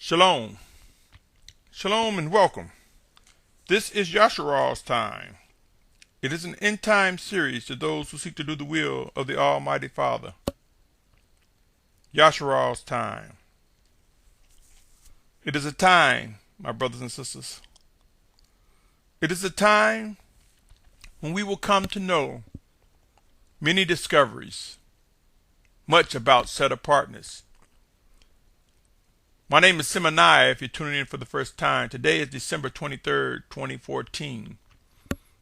Shalom. Shalom and welcome. This is Yashar'al's time. It is an end time series to those who seek to do the will of the Almighty Father. Yashar'al's time. It is a time, my brothers and sisters. It is a time when we will come to know many discoveries, much about set-apartness. My name is Symmanayah if you're tuning in for the first time. Today is December 23rd, 2014.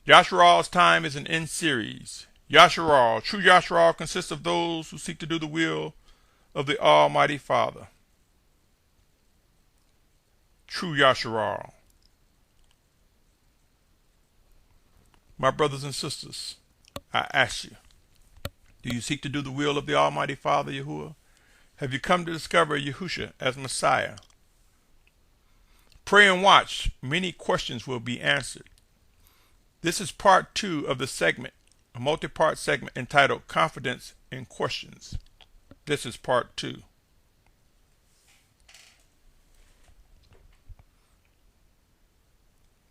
Yashar'al's time is an end series. Yashar'al, true Yashar'al, consists of those who seek to do the will of the Almighty Father. True Yashar'al. My brothers and sisters, I ask you, do you seek to do the will of the Almighty Father, Yahuwah? Have you come to discover Yahusha as Messiah? Pray and watch. Many questions will be answered. This is part 2 of the segment, a multi-part segment entitled Confidence in Questions. This is part 2.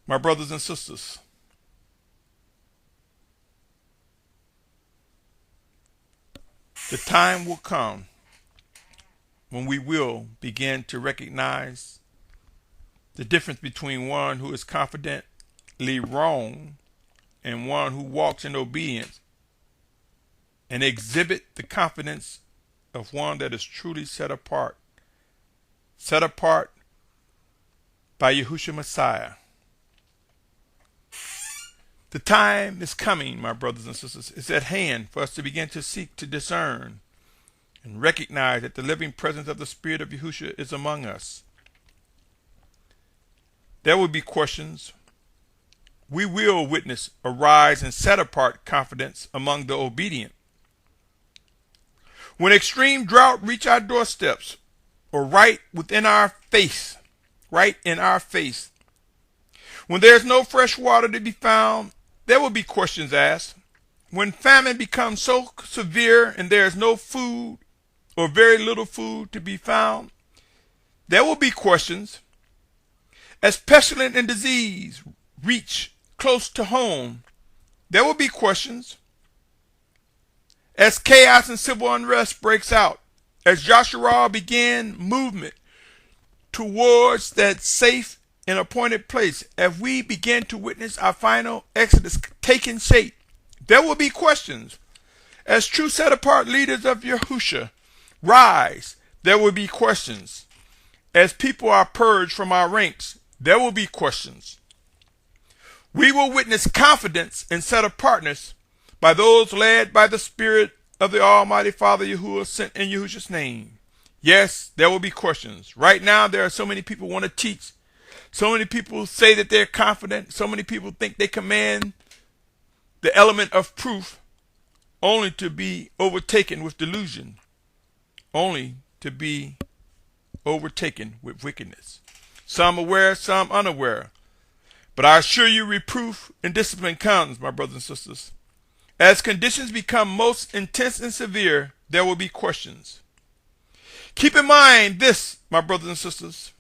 My brothers and sisters, the time will come when we will begin to recognize the difference between one who is confidently wrong and one who walks in obedience and exhibit the confidence of one that is truly set apart by Yahusha Messiah. The time is coming, my brothers and sisters. It's at hand for us to begin to seek to discern and recognize that the living presence of the Spirit of Yahusha is among us. There will be questions. We will witness a rise in set-apart confidence among the obedient. When extreme drought reach our doorsteps, or right in our face, when there's no fresh water to be found, there will be questions asked. When famine becomes so severe and there is no food or very little food to be found, there will be questions. As pestilence and disease reach close to home, there will be questions. As chaos and civil unrest breaks out, as Yashar'al began movement towards that safe and appointed place, as we begin to witness our final exodus taking shape, there will be questions. As true set-apart leaders of Yahusha rise, there will be questions. As people are purged from our ranks, there will be questions. We will witness confidence and set-apartness by those led by the Spirit of the Almighty Father Yahuwah sent in Yahusha's name. Yes, there will be questions. Right now, there are so many people who want to teach. So many people say that they're confident. So many people think they command the element of proof, only to be overtaken with delusion, only to be overtaken with wickedness. Some aware, some unaware. But I assure you, reproof and discipline comes, my brothers and sisters. As conditions become most intense and severe, there will be questions. Keep in mind this, my brothers and sisters.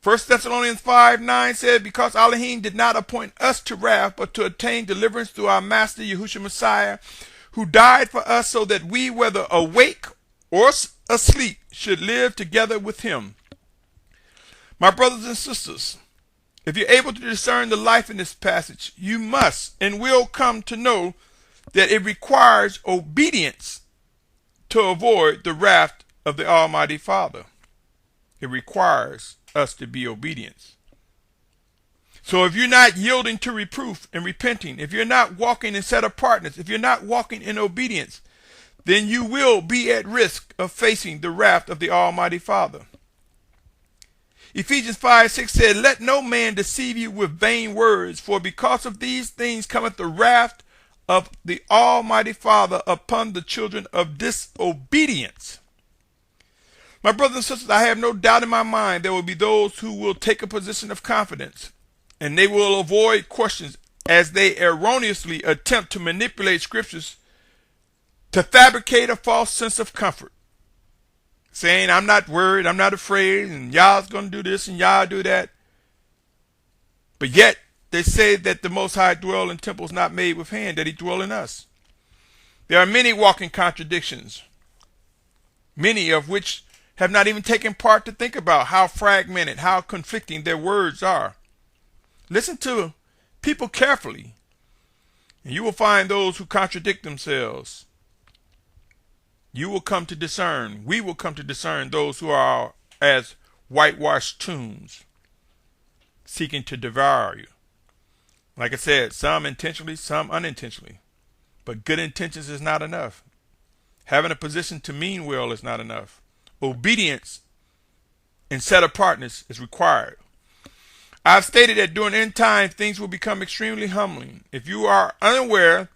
1 Thessalonians 5:9 said, because Elohim did not appoint us to wrath, but to obtain deliverance through our Master Yahusha Messiah, who died for us so that we, whether awake or asleep, should live together with him. My brothers and sisters, if you're able to discern the life in this passage, you must and will come to know that it requires obedience to avoid the wrath of the Almighty Father. It requires us to be obedient. So if you're not yielding to reproof and repenting, if you're not walking in set-apartness, if you're not walking in obedience, then you will be at risk of facing the wrath of the Almighty Father. Ephesians 5:6 said, let no man deceive you with vain words, for because of these things cometh the wrath of the Almighty Father upon the children of disobedience. My brothers and sisters, I have no doubt in my mind there will be those who will take a position of confidence, and they will avoid questions as they erroneously attempt to manipulate scriptures to fabricate a false sense of comfort. saying, I'm not worried, I'm not afraid, and y'all's going to do this and y'all do that. But yet, they say that the Most High dwell in temples not made with hand, that he dwell in us. There are many walking contradictions, many of which have not even taken part to think about how fragmented, how conflicting their words are. Listen to people carefully, and you will find those who contradict themselves. You will come to discern, we will come to discern those who are as whitewashed tombs, seeking to devour you. Like I said, some intentionally, some unintentionally. But good intentions is not enough. Having a position to mean well is not enough. Obedience and set-apartness is required. I've stated that during end time, things will become extremely humbling. If you are unaware,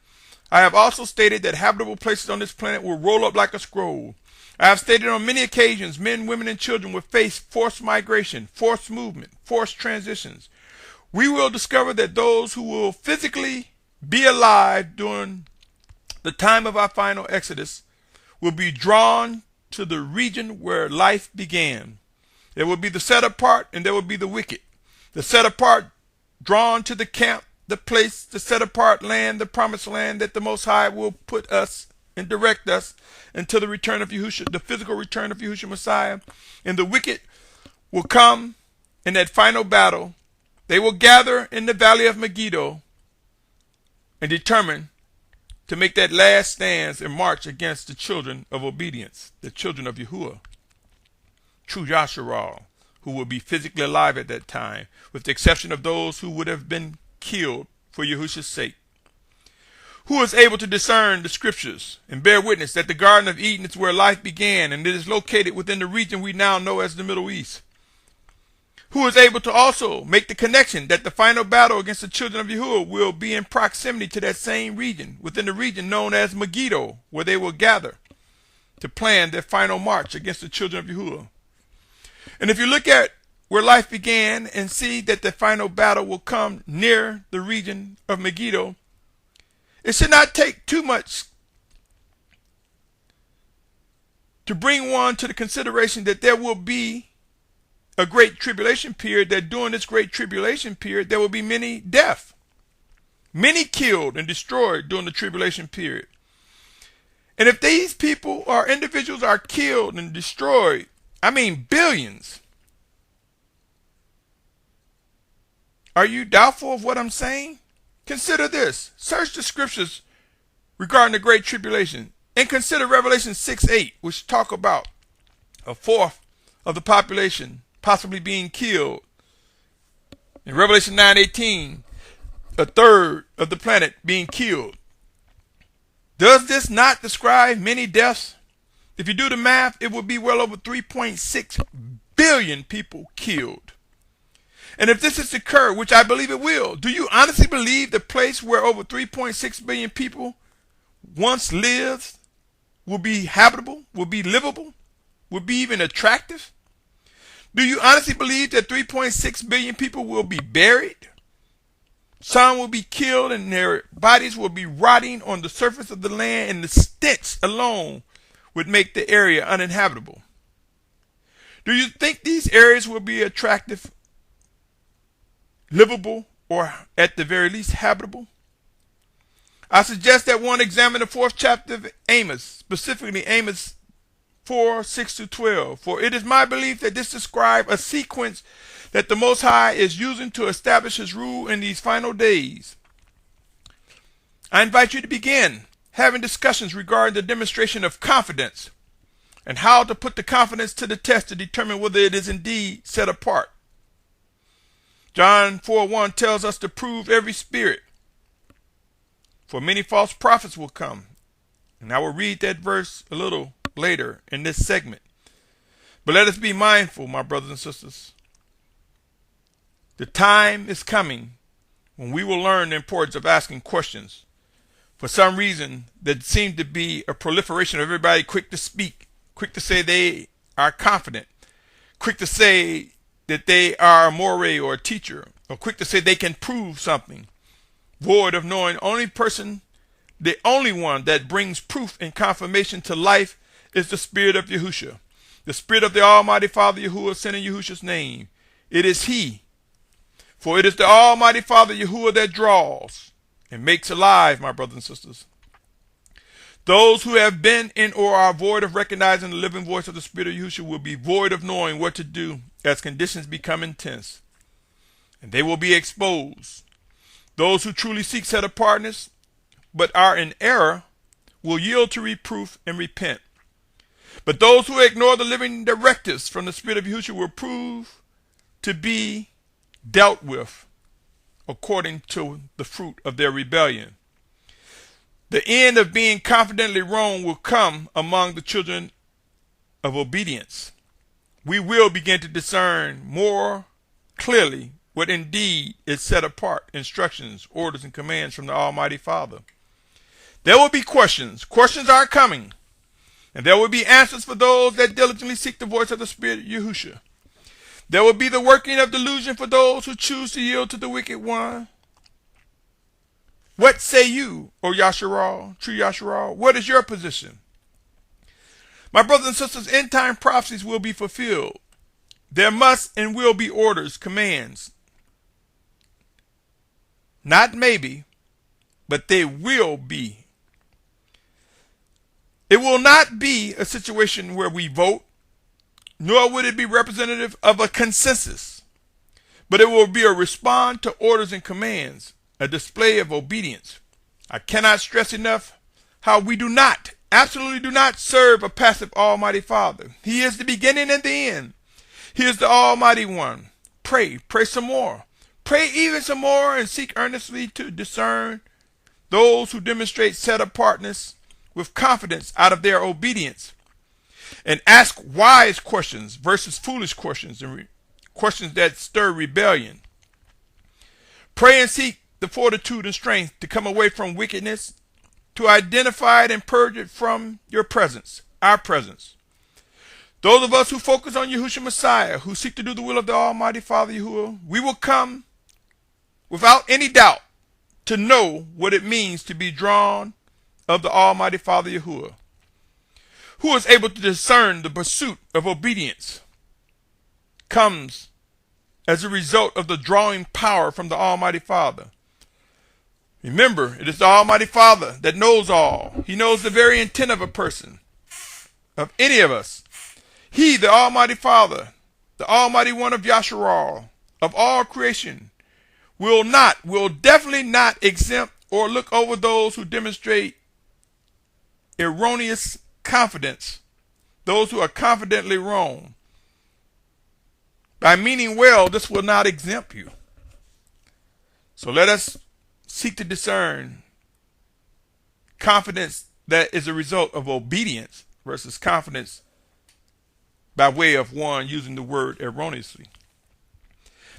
I have also stated that habitable places on this planet will roll up like a scroll. I have stated on many occasions, men, women, and children will face forced migration, forced movement, forced transitions. We will discover that those who will physically be alive during the time of our final exodus will be drawn to the region where life began. There will be the set apart and there will be the wicked. The set apart drawn to the camp, the place, the set apart land, the promised land that the Most High will put us and direct us until the return of Yahusha, the physical return of Yahusha Messiah. And the wicked will come in that final battle. They will gather in the valley of Megiddo and determine to make that last stance and march against the children of obedience, the children of Yahuwah, true Yashar'al, who will be physically alive at that time, with the exception of those who would have been killed for Yahusha's sake. Who is able to discern the scriptures and bear witness that the Garden of Eden is where life began, and it is located within the region we now know as the Middle East? Who is able to also make the connection that the final battle against the children of Yahuwah will be in proximity to that same region, within the region known as Megiddo, where they will gather to plan their final march against the children of Yahuwah? And if you look at where life began and see that the final battle will come near the region of Megiddo, it should not take too much to bring one to the consideration that there will be a great tribulation period, that during this great tribulation period there will be many deaths, many killed and destroyed during the tribulation period. And if these people or individuals are killed and destroyed, I mean billions, are you doubtful of what I'm saying? Consider this. Search the scriptures regarding the great tribulation and consider Revelation 6:8, which talk about a fourth of the population possibly being killed. In Revelation 9:18, a third of the planet being killed. Does this not describe many deaths? If you do the math, it would be well over 3.6 billion people killed. And if this is to occur, which I believe it will, do you honestly believe the place where over 3.6 billion people once lived will be habitable, will be livable, will be even attractive? Do you honestly believe that 3.6 billion people will be buried? Some will be killed and their bodies will be rotting on the surface of the land, and the stench alone would make the area uninhabitable. Do you think these areas will be attractive, livable, or at the very least habitable? I suggest that one examine the 4th chapter of Amos, specifically Amos 4:6-12. For it is my belief that this describes a sequence that the Most High is using to establish his rule in these final days. I invite you to begin having discussions regarding the demonstration of confidence and how to put the confidence to the test to determine whether it is indeed set apart. John 4:1 tells us to prove every spirit, for many false prophets will come. And I will read that verse a little later in this segment. But let us be mindful, my brothers and sisters. The time is coming when we will learn the importance of asking questions. For some reason, there seems to be a proliferation of everybody quick to speak, quick to say they are confident, quick to say that they are a moray or a teacher, or quick to say they can prove something, void of knowing the only one that brings proof and confirmation to life is the Spirit of Yahusha. The Spirit of the Almighty Father Yahuwah sent in Yahusha's name. It is He. For it is the Almighty Father Yahuwah that draws and makes alive, my brothers and sisters. Those who have been in or are void of recognizing the living voice of the Spirit of Yahusha will be void of knowing what to do as conditions become intense. And they will be exposed. Those who truly seek set-apartness but are in error will yield to reproof and repent. But those who ignore the living directives from the Spirit of Yahusha will prove to be dealt with according to the fruit of their rebellion. The end of being confidently wrong will come among the children of obedience. We will begin to discern more clearly what indeed is set apart instructions, orders, and commands from the Almighty Father. There will be questions. Questions are coming. And there will be answers for those that diligently seek the voice of the Spirit of Yahusha. There will be the working of delusion for those who choose to yield to the wicked one. What say you, O Yashar'al, true Yashar'al? What is your position? My brothers and sisters, end time prophecies will be fulfilled. There must and will be orders, commands. Not maybe, but they will be. It will not be a situation where we vote, nor would it be representative of a consensus, but it will be a response to orders and commands, a display of obedience. I cannot stress enough how we do not, absolutely do not serve a passive Almighty Father. He is the beginning and the end. He is the Almighty One. Pray some more. Pray even some more and seek earnestly to discern those who demonstrate set-apartness with confidence out of their obedience. And ask wise questions versus foolish questions and questions that stir rebellion. Pray and seek the fortitude and strength to come away from wickedness, to identify it and purge it from your presence, our presence. Those of us who focus on Yahushua Messiah, who seek to do the will of the Almighty Father Yahuwah, we will come without any doubt to know what it means to be drawn of the Almighty Father Yahuwah, who is able to discern the pursuit of obedience comes as a result of the drawing power from the Almighty Father. Remember, it is the Almighty Father that knows all. He knows the very intent of a person, of any of us. He, the Almighty Father, the Almighty One of Yashar'al, of all creation, will definitely not exempt or look over those who demonstrate erroneous confidence, those who are confidently wrong. By meaning well, this will not exempt you. So let us seek to discern confidence that is a result of obedience versus confidence by way of one using the word erroneously.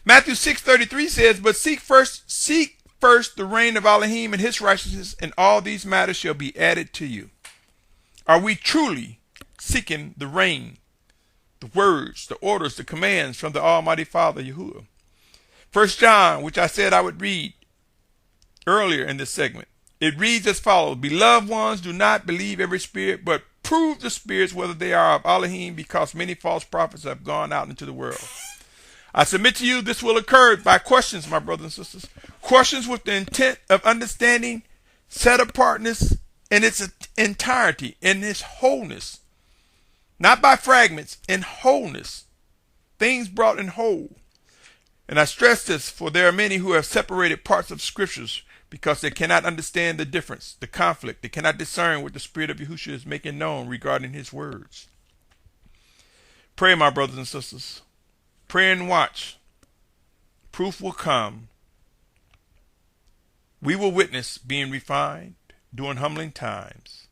Matthew 6:33 says, but seek first the reign of Elohim and his righteousness, and all these matters shall be added to you. Are we truly seeking the reign, the words, the orders, the commands from the Almighty Father Yahuwah? 1 John, which I said I would read earlier in this segment, it reads as follows: beloved ones, do not believe every spirit, but prove the spirits whether they are of Elohim, because many false prophets have gone out into the world. I submit to you this will occur by questions, my brothers and sisters. Questions with the intent of understanding set-apartness in its entirety, in its wholeness. Not by fragments, in wholeness. Things brought in whole. And I stress this, for there are many who have separated parts of scriptures because they cannot understand the difference, the conflict. They cannot discern what the Spirit of Yahusha is making known regarding his words. Pray, my brothers and sisters. Pray and watch. Proof will come. We will witness being refined during humbling times.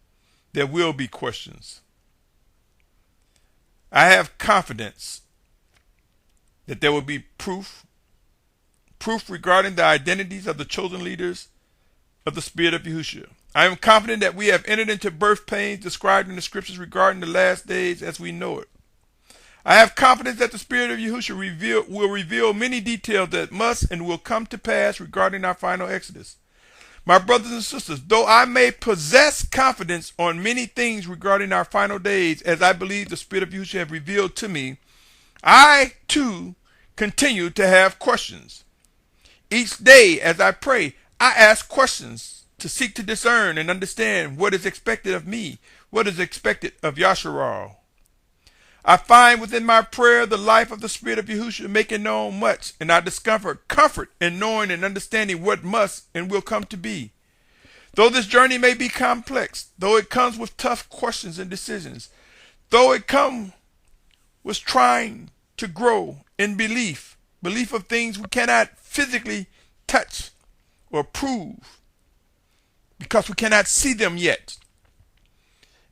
There will be questions. I have confidence that there will be proof regarding the identities of the chosen leaders of the Spirit of Yahusha. I am confident that we have entered into birth pains described in the scriptures regarding the last days as we know it. I have confidence that the Spirit of Yahusha will reveal many details that must and will come to pass regarding our final exodus. My brothers and sisters, though I may possess confidence on many things regarding our final days, as I believe the Spirit of Yahusha have revealed to me, I too continue to have questions. Each day as I pray, I ask questions to seek to discern and understand what is expected of me, what is expected of Yashar'al. I find within my prayer the life of the Spirit of Yahusha making known much, and I discover comfort in knowing and understanding what must and will come to be. Though this journey may be complex, though it comes with tough questions and decisions, though it comes with trying to grow in belief of things we cannot physically touch or prove because we cannot see them yet,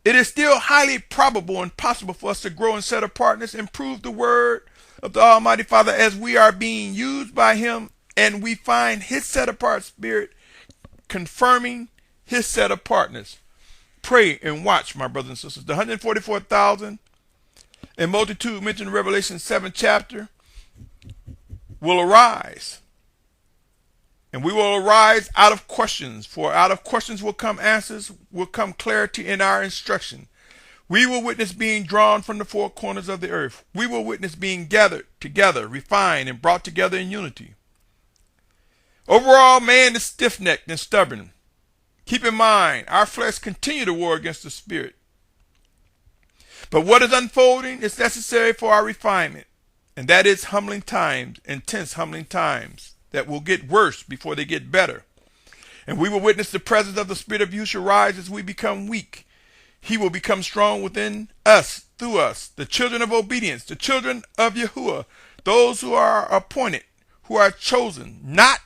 it is still highly probable and possible for us to grow in set-apartness and prove the word of the Almighty Father as we are being used by Him, and we find His set-apart Spirit confirming His set-apartness. Pray and watch, my brothers and sisters. The 144,000 and multitude mentioned in Revelation 7 chapter will arise. And we will arise out of questions, for out of questions will come answers, will come clarity in our instruction. We will witness being drawn from the four corners of the earth. We will witness being gathered together, refined, and brought together in unity. Overall, man is stiff-necked and stubborn. Keep in mind, our flesh continue to war against the spirit. But what is unfolding is necessary for our refinement, and that is humbling times, intense humbling times that will get worse before they get better. And we will witness the presence of the Spirit of Yahusha rise as we become weak. He will become strong within us, through us, the children of obedience, the children of Yahuwah, those who are appointed, who are chosen not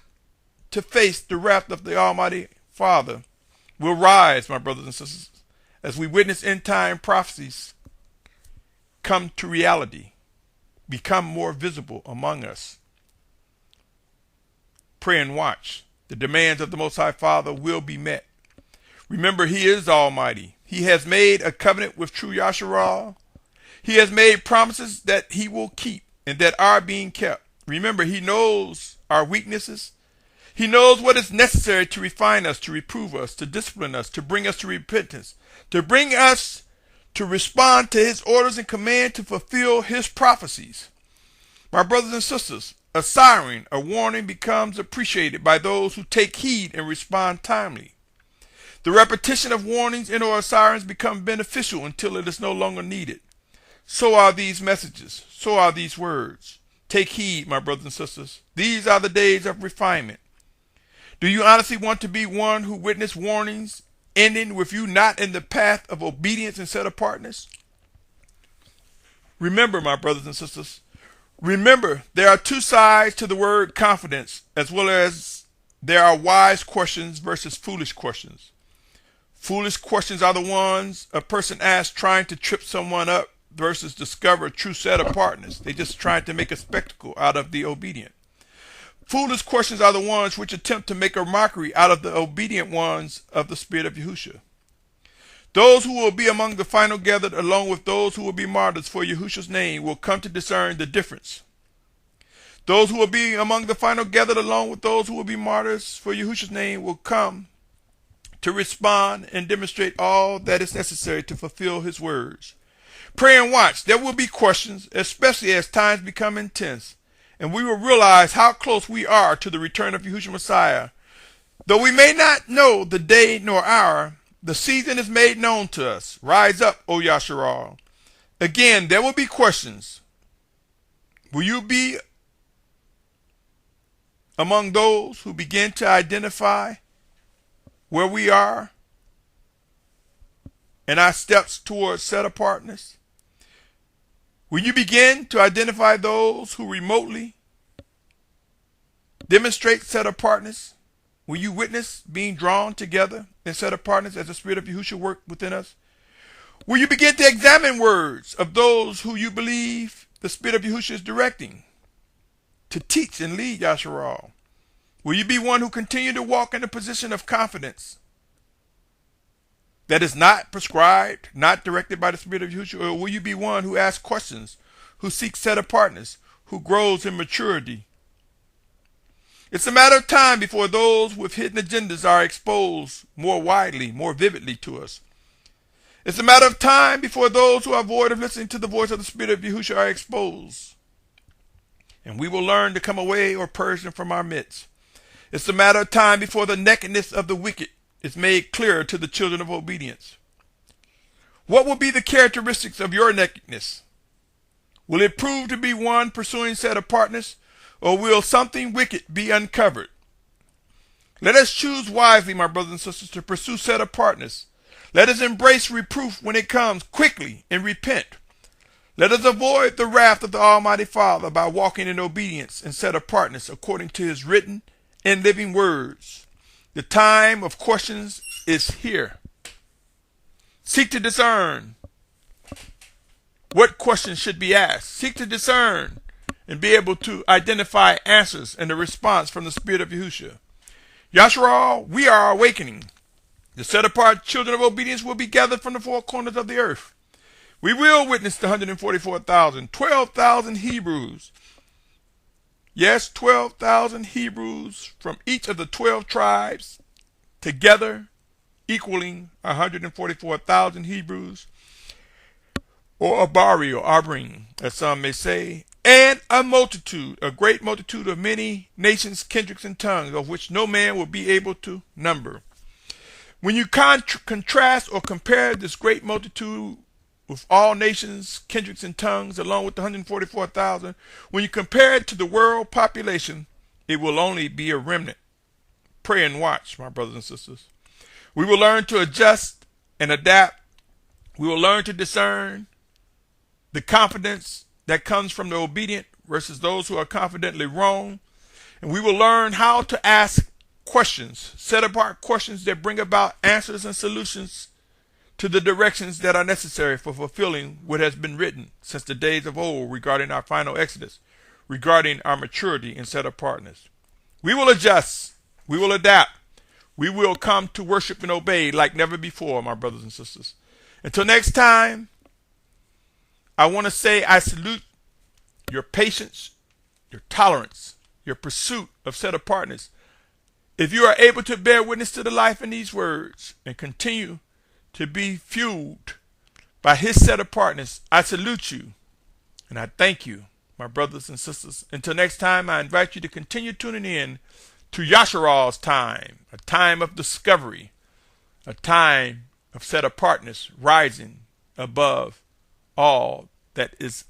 to face the wrath of the Almighty Father, will rise, my brothers and sisters, as we witness end-time prophecies come to reality, become more visible among us. Pray and watch. The demands of the Most High Father will be met. Remember, He is Almighty. He has made a covenant with true Yashar'al. He has made promises that He will keep and that are being kept. Remember, He knows our weaknesses. He knows what is necessary to refine us, to reprove us, to discipline us, to bring us to repentance, to bring us to respond to His orders and command, to fulfill His prophecies. My brothers and sisters, a siren, a warning becomes appreciated by those who take heed and respond timely. The repetition of warnings and or sirens become beneficial until it is no longer needed. So are these messages. So are these words. Take heed, my brothers and sisters. These are the days of refinement. Do you honestly want to be one who witnessed warnings ending with you not in the path of obedience and set-apartness? Remember, my brothers and sisters, remember, there are two sides to the word confidence, as well as there are wise questions versus foolish questions. Foolish questions are the ones a person asks trying to trip someone up versus discover true set-apartness. They're just trying to make a spectacle out of the obedient. Foolish questions are the ones which attempt to make a mockery out of the obedient ones of the Spirit of Yahusha. Those who will be among the final gathered, along with those who will be martyrs for Yahusha's name, will come to discern the difference. Those who will be among the final gathered, along with those who will be martyrs for Yahusha's name, will come to respond and demonstrate all that is necessary to fulfill His words. Pray and watch. There will be questions, especially as times become intense, and we will realize how close we are to the return of Yahushua Messiah. Though we may not know the day nor hour, the season is made known to us. Rise up, O Yashar'al. Again, there will be questions. Will you be among those who begin to identify where we are and our steps towards set-apartness? Will you begin to identify those who remotely demonstrate set-apartness? Will you witness being drawn together in set-apartness as the Spirit of Yahusha worked within us? Will you begin to examine words of those who you believe the Spirit of Yahusha is directing to teach and lead Yashar'al? Will you be one who continue to walk in a position of confidence that is not prescribed, not directed by the Spirit of Yahusha? Or will you be one who asks questions, who seeks set-apartness, who grows in maturity? It's a matter of time before those with hidden agendas are exposed more widely, more vividly to us. It's a matter of time before those who are void of listening to the voice of the Spirit of Yahusha are exposed. And we will learn to come away or purge them from our midst. It's a matter of time before the nakedness of the wicked is made clearer to the children of obedience. What will be the characteristics of your nakedness? Will it prove to be one pursuing set-apartness, or will something wicked be uncovered? Let us choose wisely, my brothers and sisters, to pursue set-apartness. Let us embrace reproof when it comes quickly and repent. Let us avoid the wrath of the Almighty Father by walking in obedience and set-apartness according to his written and living words. The time of questions is here. Seek to discern what questions should be asked. Seek to discern and be able to identify answers and the response from the Spirit of Yahusha. Yashar'al, we are awakening. The set-apart children of obedience will be gathered from the four corners of the earth. We will witness the 144,000, 12,000 Hebrews. Yes, 12,000 Hebrews from each of the 12 tribes together, equaling 144,000 Hebrews, or Abari or Abring, as some may say, and a multitude, a great multitude of many nations, kindreds, and tongues, of which no man will be able to number. When you contrast or compare this great multitude with all nations, kindreds, and tongues, along with the 144,000, when you compare it to the world population, it will only be a remnant. Pray and watch, my brothers and sisters. We will learn to adjust and adapt. We will learn to discern the confidence that comes from the obedient versus those who are confidently wrong. And we will learn how to ask questions, set apart questions that bring about answers and solutions to the directions that are necessary for fulfilling what has been written since the days of old regarding our final exodus, regarding our maturity and set-apartness. We will adjust. We will adapt. We will come to worship and obey like never before, my brothers and sisters. Until next time, I want to say I salute your patience, your tolerance, your pursuit of set-apartness. If you are able to bear witness to the life in these words and continue to be fueled by his set-apartness, I salute you and I thank you, my brothers and sisters. Until next time, I invite you to continue tuning in to Yashar'al's time, a time of discovery, a time of set-apartness, rising above all that is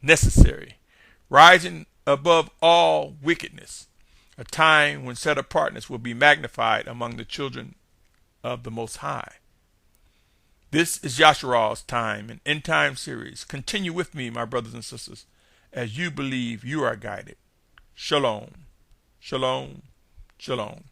necessary, rising above all wickedness, a time when set-apartness will be magnified among the children of the Most High. This is Yashar'al's time, an end time series. Continue with me, my brothers and sisters, as you believe you are guided. Shalom, shalom, shalom.